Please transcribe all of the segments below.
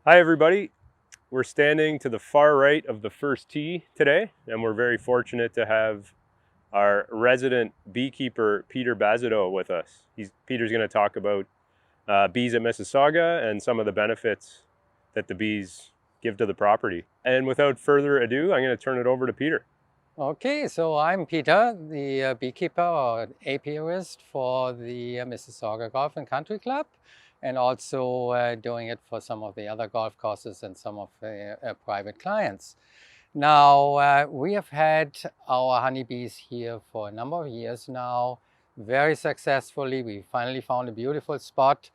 Hi everybody, we're standing to the far right of the first tee today, and we're very fortunate to have our resident beekeeper Pieter Basedow with us. Peter's going to talk about bees at Mississauga and some of the benefits that the bees give to the property. And without further ado, I'm going to turn it over to Peter. Okay, so I'm Peter, the beekeeper or apiarist for the Mississaugua Golf and Country Club, and also doing it for some of the other golf courses and some of the private clients. Now, we have had our honeybees here for a number of years now, very successfully. We finally found a beautiful spot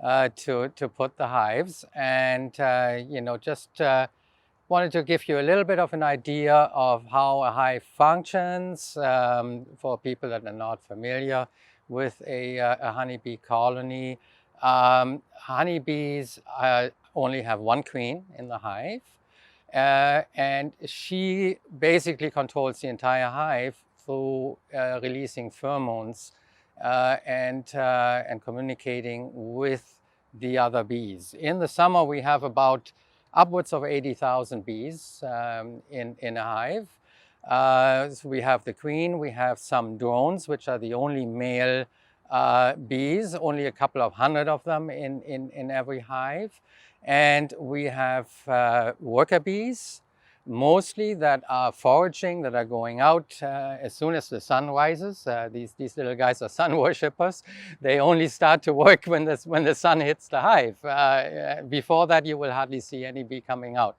to put the hives, and just wanted to give you a little bit of an idea of how a hive functions for people that are not familiar with a honeybee colony. Honeybees only have one queen in the hive, and she basically controls the entire hive through releasing pheromones and communicating with the other bees. In the summer, we have about upwards of 80,000 bees in a hive. So we have the queen, we have some drones, which are the only male bees, only a couple of hundred of them in every hive. And we have worker bees, mostly that are foraging, that are going out as soon as the sun rises. These little guys are sun worshippers. They only start to work when the sun hits the hive. Before that, you will hardly see any bee coming out.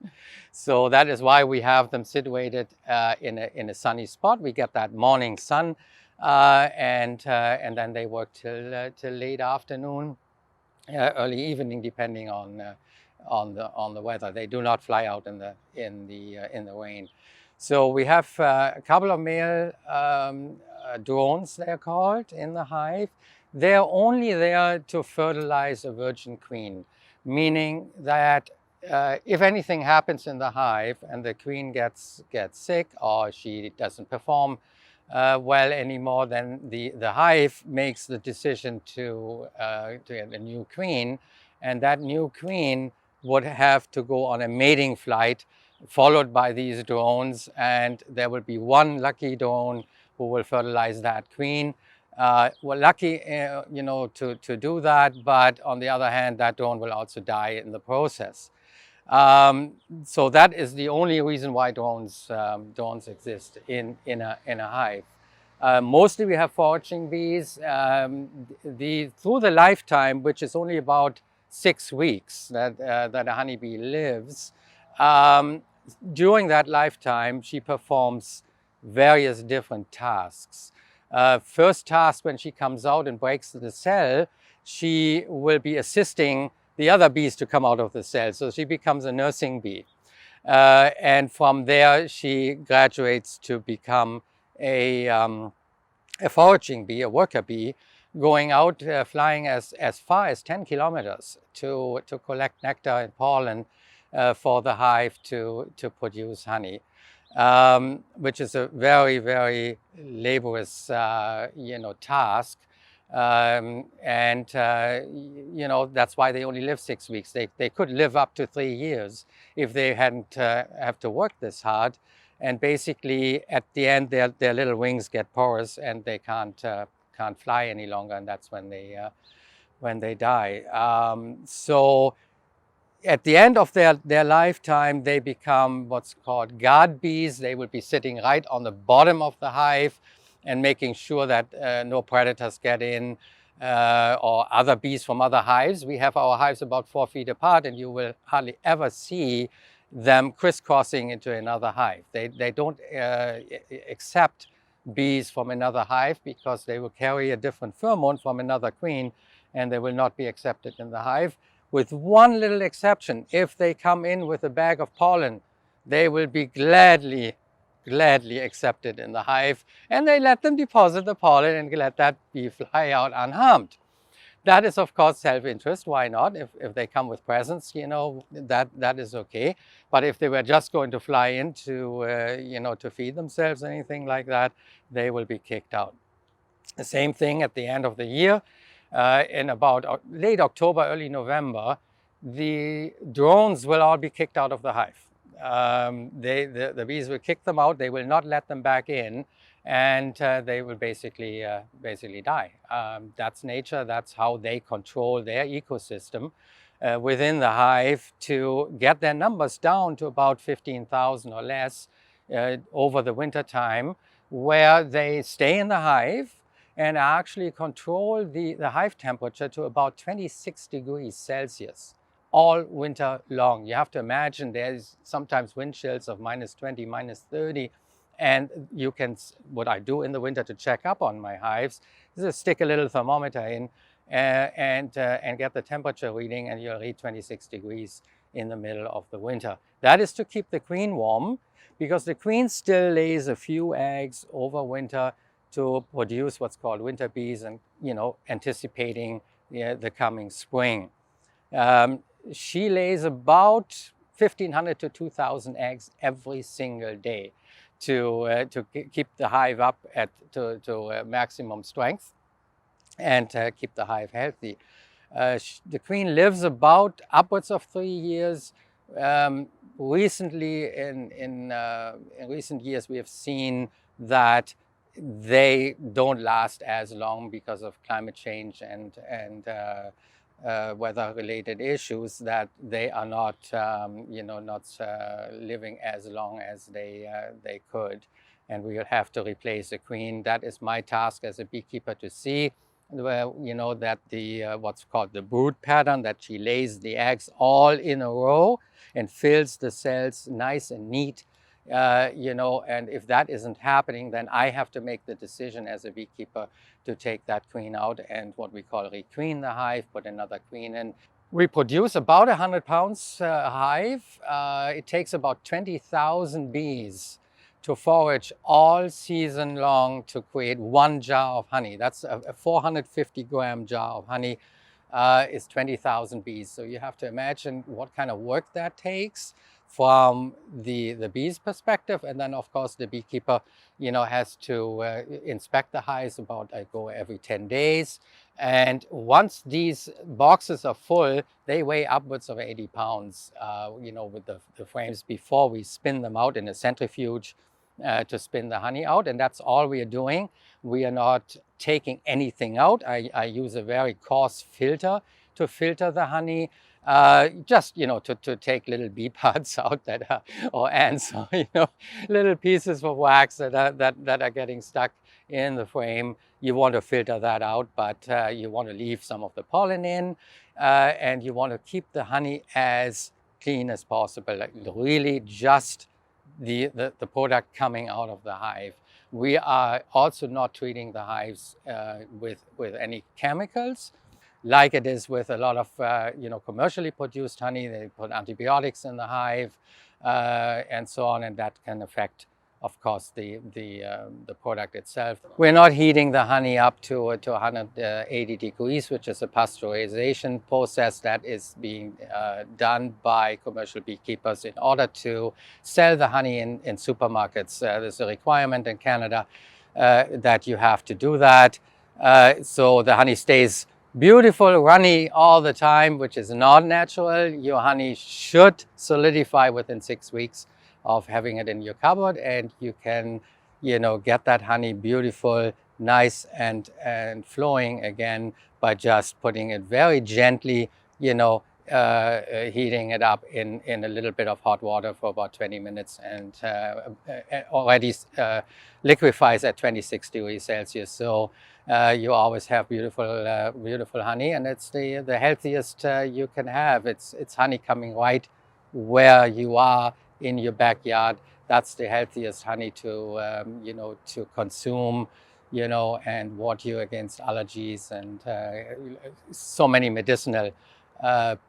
So that is why we have them situated in a sunny spot. We get that morning sun, and then they work till late afternoon, early evening, depending on the weather. They do not fly out in the rain. So we have a couple of male drones, they're called, in the hive. They're only there to fertilize a virgin queen, meaning that if anything happens in the hive and the queen gets sick or she doesn't perform well anymore, then the hive makes the decision to get a new queen, and that new queen would have to go on a mating flight followed by these drones, and there will be one lucky drone who will fertilize that queen. We're lucky, to do that, but on the other hand, that drone will also die in the process. So that is the only reason why drones exist in a hive. Mostly we have foraging bees. Through the lifetime, which is only about 6 weeks that a honeybee lives, during that lifetime, she performs various different tasks. First task, when she comes out and breaks the cell, she will be assisting the other bees to come out of the cell. So she becomes a nursing bee. And from there, she graduates to become a foraging bee, a worker bee, going out, flying as far as 10 kilometers to collect nectar and pollen for the hive to produce honey, which is a very, very laborious, task. That's why they only live 6 weeks. They could live up to 3 years if they hadn't have to work this hard. And basically, at the end, their little wings get porous and they can't fly any longer, and that's when they die. So at the end of their lifetime, they become what's called guard bees. They will be sitting right on the bottom of the hive and making sure that no predators get in or other bees from other hives. We have our hives about 4 feet apart, and you will hardly ever see them crisscrossing into another hive. They don't accept bees from another hive because they will carry a different pheromone from another queen, and they will not be accepted in the hive. With one little exception: if they come in with a bag of pollen, they will be gladly accepted in the hive, and they let them deposit the pollen and let that bee fly out unharmed. That is, of course, self-interest. Why not? If they come with presents, that is okay. But if they were just going to fly in to feed themselves, anything like that, they will be kicked out. The same thing at the end of the year. In about late October, early November, the drones will all be kicked out of the hive. The bees will kick them out. They will not let them back in, and they will basically die. That's nature. That's how they control their ecosystem within the hive to get their numbers down to about 15,000 or less over the winter time, where they stay in the hive and actually control the hive temperature to about 26 degrees Celsius all winter long. You have to imagine there's sometimes wind chills of -20, -30. And you can, what I do in the winter to check up on my hives is to stick a little thermometer in and get the temperature reading, and you'll read 26 degrees in the middle of the winter. That is to keep the queen warm, because the queen still lays a few eggs over winter to produce what's called winter bees, and anticipating the coming spring. She lays about 1,500 to 2,000 eggs every single day to keep the hive up to maximum strength and keep the hive healthy. The queen lives about upwards of 3 years. Recently, in recent years, we have seen that they don't last as long because of climate change and weather-related issues, that they are not, living as long as they could, and we will have to replace the queen. That is my task as a beekeeper, to see that the what's called the brood pattern, that she lays the eggs all in a row and fills the cells nice and neat. And if that isn't happening, then I have to make the decision as a beekeeper to take that queen out and what we call requeen the hive, put another queen in. We produce about 100 pounds a hive. It takes about 20,000 bees to forage all season long to create 1 jar of honey. That's a 450-gram jar of honey is 20,000 bees. So you have to imagine what kind of work that takes from the bees' perspective. And then, of course, the beekeeper, has to inspect the hives I go every 10 days. And once these boxes are full, they weigh upwards of 80 pounds, with the frames, before we spin them out in a centrifuge to spin the honey out. And that's all we are doing. We are not taking anything out. I use a very coarse filter to filter the honey. Just to take little bee parts out or ants, or little pieces of wax that are getting stuck in the frame. You want to filter that out, but you want to leave some of the pollen in, and you want to keep the honey as clean as possible, like really just the product coming out of the hive. We are also not treating the hives with any chemicals, like it is with a lot of commercially produced honey. They put antibiotics in the hive and so on, and that can affect, of course, the product itself. We're not heating the honey up to 180 degrees, which is a pasteurization process that is being done by commercial beekeepers in order to sell the honey in supermarkets. There's a requirement in Canada that you have to do that. So the honey stays beautiful, runny all the time, which is not natural. Your honey should solidify within 6 weeks of having it in your cupboard, and you can, get that honey beautiful, nice and flowing again by just putting it very gently, heating it up in a little bit of hot water for about 20 minutes, and already liquefies at 26 degrees Celsius. So you always have beautiful honey, and it's the healthiest you can have. It's honey coming right where you are in your backyard. That's the healthiest honey to to consume, and ward you against allergies and so many medicinal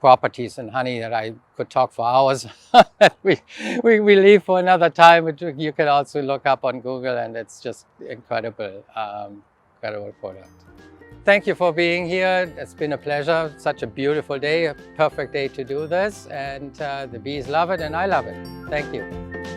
properties in honey that I could talk for hours. we leave for another time, which you can also look up on Google, and it's just incredible, incredible product. Thank you for being here. It's been a pleasure. Such a beautiful day, a perfect day to do this, and the bees love it and I love it. Thank you.